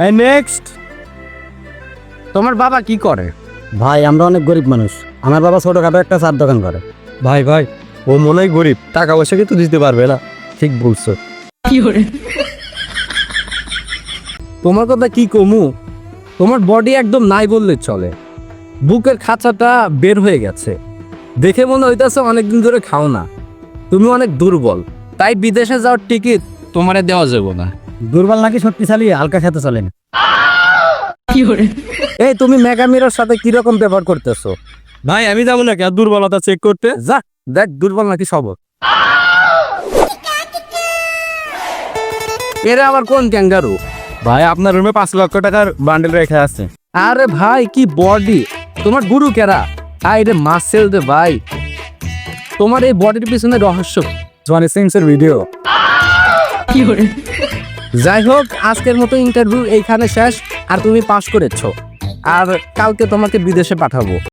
এই নেক্সট। তোমার বাবা কি করে? ভাই আমরা অনেক গরিব মানুষ, আমার বাবা ছোটখাটো একটা চার দোকান করে। ভাই ভাই, ও মনে হয় গরিব, টাকা পয়সা কিন্তু দিতে পারবে না। ঠিক বলছো। তোমার কথা কি কমু, তোমার বডি একদম নাই বললে চলে। বুকের খাঁচাটা বের হয়ে গেছে, দেখে মনে হইতেছে অনেকদিন ধরে খাও না। তুমি অনেক দুর্বল, তাই বিদেশে যাওয়ার টিকিট তোমারে দেওয়া যাবে না। দুর্বল নাকি শক্তিশালী, হালকা খেতে চলে না। এই তুমি মেগামিরার সাথে কিরকম ব্যবহার করতেছো? ভাই আমি যাবো না, দুর্বলতা চেক করতে। যা দেখ দুর্বল নাকি সবল। এরা আবার কোন ক্যাঙ্গারু? ভাই আপনার রুমে 5 লক্ষ টাকার বান্ডেল রেখে আছে। আরে ভাই কি বডি, তোমার গুরু কেরা? আরে মাসেল দে ভাই, তোমার এই বডির পিছনে রহস্য। জনি সিংসের ভিডিও। যাই হোক, আজকের মতো ইন্টারভিউ এইখানে শেষ। আর তুমি পাস করেছো, আর কালকে তোমাকে বিদেশে পাঠাবো।